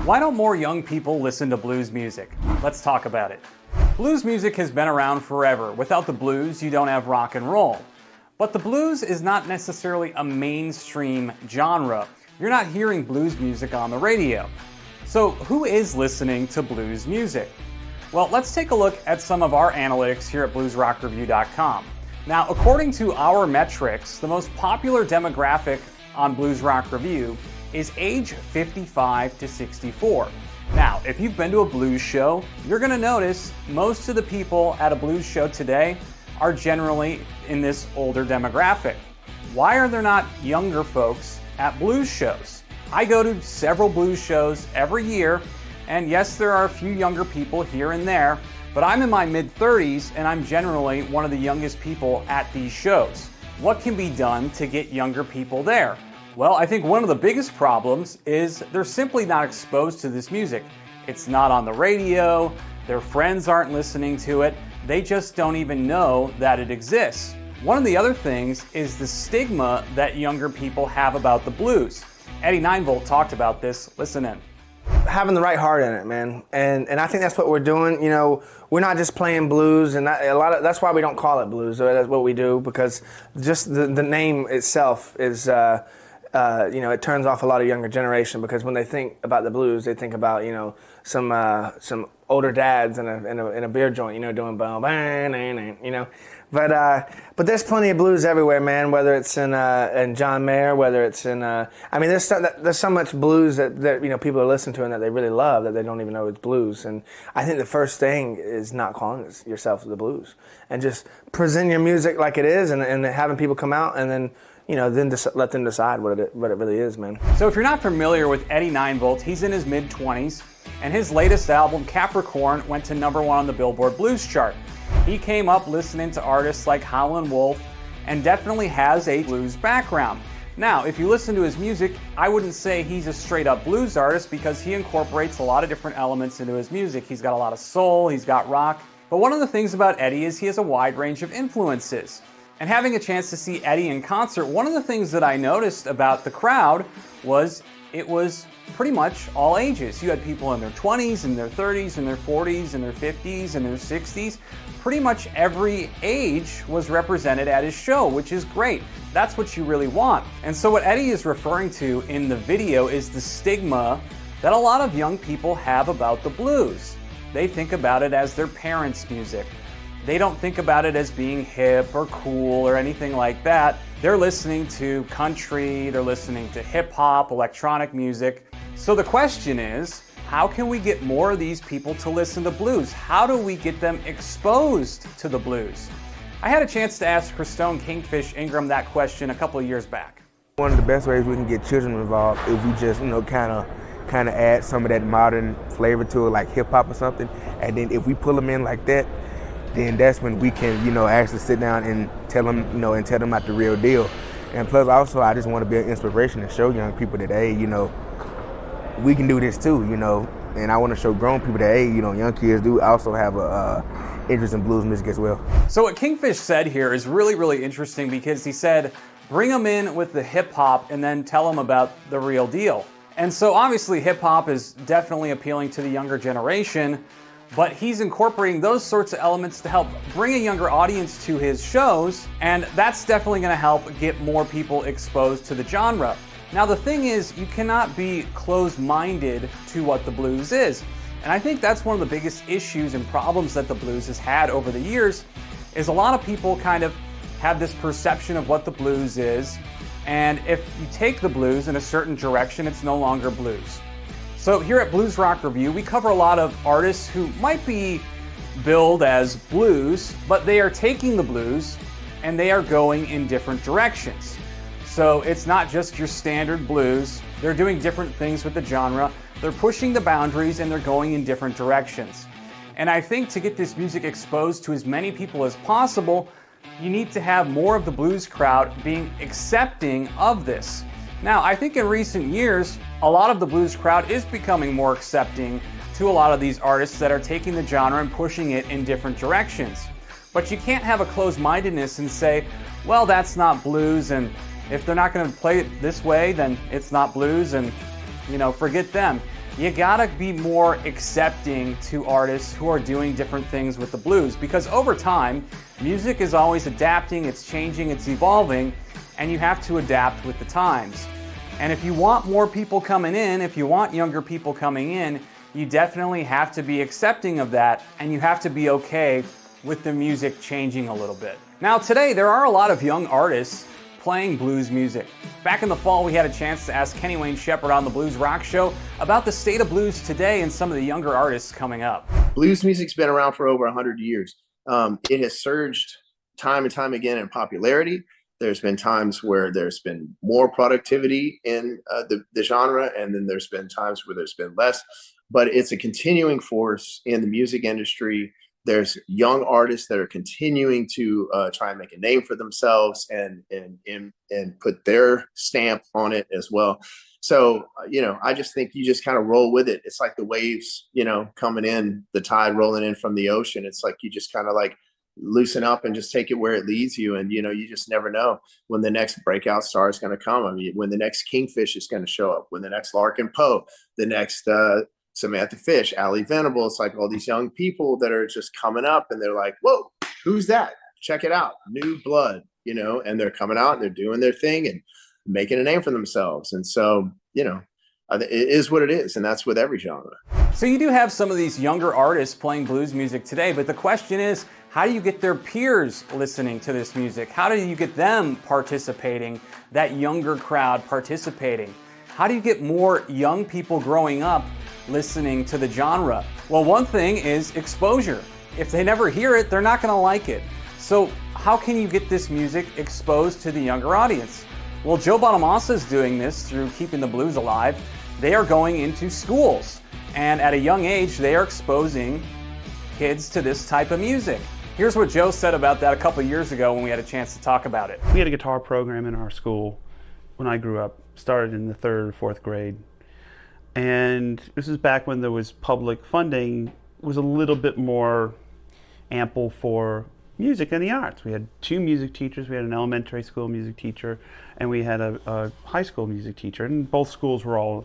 Why don't more young people listen to blues music? Let's talk about it. Blues music has been around forever. Without the blues, you don't have rock and roll. But the blues is not necessarily a mainstream genre. You're not hearing blues music on the radio. So who is listening to blues music? Well, let's take a look at some of our analytics here at bluesrockreview.com. Now, according to our metrics, the most popular demographic on Blues Rock Review is age 55 to 64. Now, if you've been to a blues show, you're going to notice most of the people at a blues show today are generally in this older demographic. Why are there not younger folks at blues shows? I go to several blues shows every year, and yes, there are a few younger people here and there, but I'm in my mid-30s and I'm generally one of the youngest people at these shows. What can be done to get younger people there? Well, I think one of the biggest problems is they're simply not exposed to this music. It's not on the radio, their friends aren't listening to it, they just don't even know that it exists. One of the other things is the stigma that younger people have about the blues. Eddie 9V talked about this. Listen in. Having the right heart in it, man, and I think that's what we're doing. You know, we're not just playing blues, and that's why we don't call it blues. That's what we do, because just the name itself is, it turns off a lot of younger generation, because when they think about the blues, they think about some older dads in a beer joint, doing boom, But there's plenty of blues everywhere, man. Whether it's in John Mayer, whether it's in there's so much blues that people are listening to and that they really love that they don't even know it's blues. And I think the first thing is not calling yourself the blues, and just present your music like it is, and having people come out, and then then just let them decide what it really is, man. So if you're not familiar with Eddie 9V, he's in his mid-20s, and his latest album, Capricorn, went to #1 on the Billboard Blues chart. He came up listening to artists like Howlin' Wolf and definitely has a blues background. Now, if you listen to his music, I wouldn't say he's a straight-up blues artist, because he incorporates a lot of different elements into his music. He's got a lot of soul, he's got rock. But one of the things about Eddie is he has a wide range of influences. And having a chance to see Eddie in concert, one of the things that I noticed about the crowd was it was pretty much all ages. You had people in their 20s, in their 30s, in their 40s, in their 50s, in their 60s. Pretty much every age was represented at his show, which is great. That's what you really want. And so what Eddie is referring to in the video is the stigma that a lot of young people have about the blues. They think about it as their parents' music. They don't think about it as being hip or cool or anything like that. They're listening to country, they're listening to hip hop, electronic music. So the question is, how can we get more of these people to listen to blues? How do we get them exposed to the blues? I had a chance to ask Christone Kingfish Ingram that question a couple of years back. One of the best ways we can get children involved is we just, kind of add some of that modern flavor to it, like hip hop or something. And then if we pull them in like that, then that's when we can, actually sit down and tell them, and tell them about the real deal. And plus also, I just want to be an inspiration and show young people that, hey, we can do this too, and I want to show grown people that, hey, young kids do also have a interest in blues music as well. So what Kingfish said here is really, really interesting, because he said, bring them in with the hip hop and then tell them about the real deal. And so obviously hip hop is definitely appealing to the younger generation, but he's incorporating those sorts of elements to help bring a younger audience to his shows, and that's definitely going to help get more people exposed to the genre. Now the thing is, you cannot be closed-minded to what the blues is. And I think that's one of the biggest issues and problems that the blues has had over the years, is a lot of people kind of have this perception of what the blues is, and if you take the blues in a certain direction, it's no longer blues. So here at Blues Rock Review, we cover a lot of artists who might be billed as blues, but they are taking the blues and they are going in different directions. So it's not just your standard blues. They're doing different things with the genre. They're pushing the boundaries and they're going in different directions. And I think to get this music exposed to as many people as possible, you need to have more of the blues crowd being accepting of this. Now, I think in recent years, a lot of the blues crowd is becoming more accepting to a lot of these artists that are taking the genre and pushing it in different directions. But you can't have a closed-mindedness and say, well, that's not blues, and if they're not going to play it this way, then it's not blues, and forget them. you gotta be more accepting to artists who are doing different things with the blues, because over time, music is always adapting, it's changing, it's evolving, and you have to adapt with the times. And if you want more people coming in, if you want younger people coming in, you definitely have to be accepting of that, and you have to be okay with the music changing a little bit. Now today, there are a lot of young artists playing blues music. Back in the fall, we had a chance to ask Kenny Wayne Shepherd on the Blues Rock Show about the state of blues today and some of the younger artists coming up. Blues music's been around for over 100 years. It has surged time and time again in popularity. There's been times where there's been more productivity in the genre, and then there's been times where there's been less. But it's a continuing force in the music industry. There's young artists that are continuing to try and make a name for themselves and put their stamp on it as well. So, I just think you just kind of roll with it. It's like the waves, coming in, the tide rolling in from the ocean. It's like you just kind of like loosen up and just take it where it leads you. And, you just never know when the next breakout star is going to come. I mean, when the next Kingfish is going to show up, when the next Larkin Poe, the next Samantha Fish, Allie Venable. It's like all these young people that are just coming up and they're like, whoa, who's that? Check it out. New blood, and they're coming out and they're doing their thing and making a name for themselves. And so, it is what it is. And that's with every genre. So you do have some of these younger artists playing blues music today, but the question is, how do you get their peers listening to this music? How do you get them participating, that younger crowd participating? How do you get more young people growing up listening to the genre? Well, one thing is exposure. If they never hear it, they're not going to like it. So how can you get this music exposed to the younger audience? Well, Joe Bonamassa is doing this through Keeping the Blues Alive. They are going into schools, and at a young age, they are exposing kids to this type of music. Here's what Joe said about that a couple of years ago when we had a chance to talk about it. We had a guitar program in our school when I grew up, started in the 3rd or 4th grade. And this is back when there was public funding, was a little bit more ample for music and the arts. We had 2 music teachers. We had an elementary school music teacher, and we had a high school music teacher. And both schools were all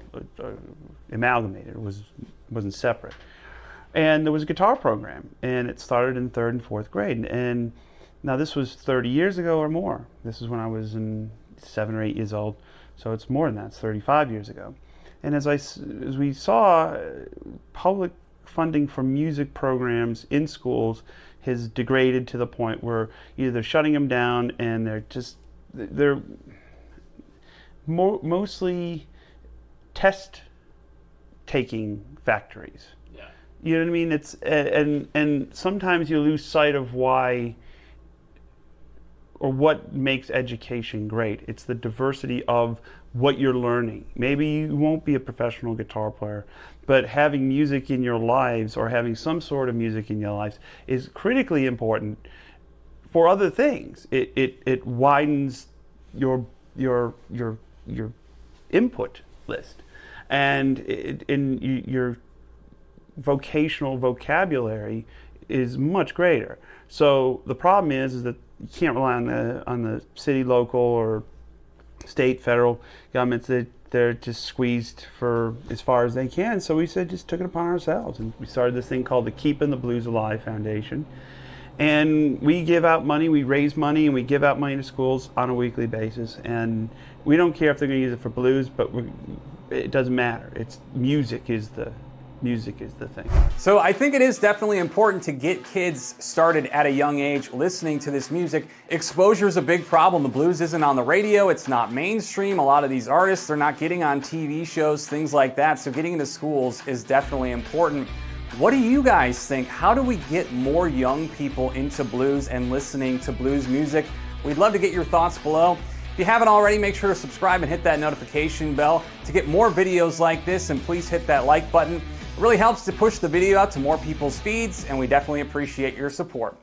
amalgamated. It wasn't separate. And there was a guitar program, and it started in 3rd and 4th grade. And now this was 30 years ago or more. This is when I was 7 or 8 years old. So it's more than that. It's 35 years ago. And as we saw, public funding for music programs in schools has degraded to the point where either they're shutting them down and they're mostly test-taking factories. Yeah. You know what I mean? It's and sometimes you lose sight of why or what makes education great. It's the diversity of what you're learning. Maybe you won't be a professional guitar player, but having music in your lives or having some sort of music in your lives is critically important for other things. It widens your input list, and your vocational vocabulary is much greater. So the problem is that you can't rely on the city, local, or state, federal governments. They're just squeezed for as far as they can. So we just took it upon ourselves, and we started this thing called the Keeping the Blues Alive Foundation. And we give out money, we raise money, and we give out money to schools on a weekly basis. And we don't care if they're going to use it for blues, but it doesn't matter. Music is the thing. So I think it is definitely important to get kids started at a young age listening to this music. Exposure is a big problem. The blues isn't on the radio. It's not mainstream. A lot of these artists are not getting on TV shows, things like that. So getting into schools is definitely important. What do you guys think? How do we get more young people into blues and listening to blues music? We'd love to get your thoughts below. If you haven't already, make sure to subscribe and hit that notification bell to get more videos like this, and please hit that like button. It really helps to push the video out to more people's feeds, and we definitely appreciate your support.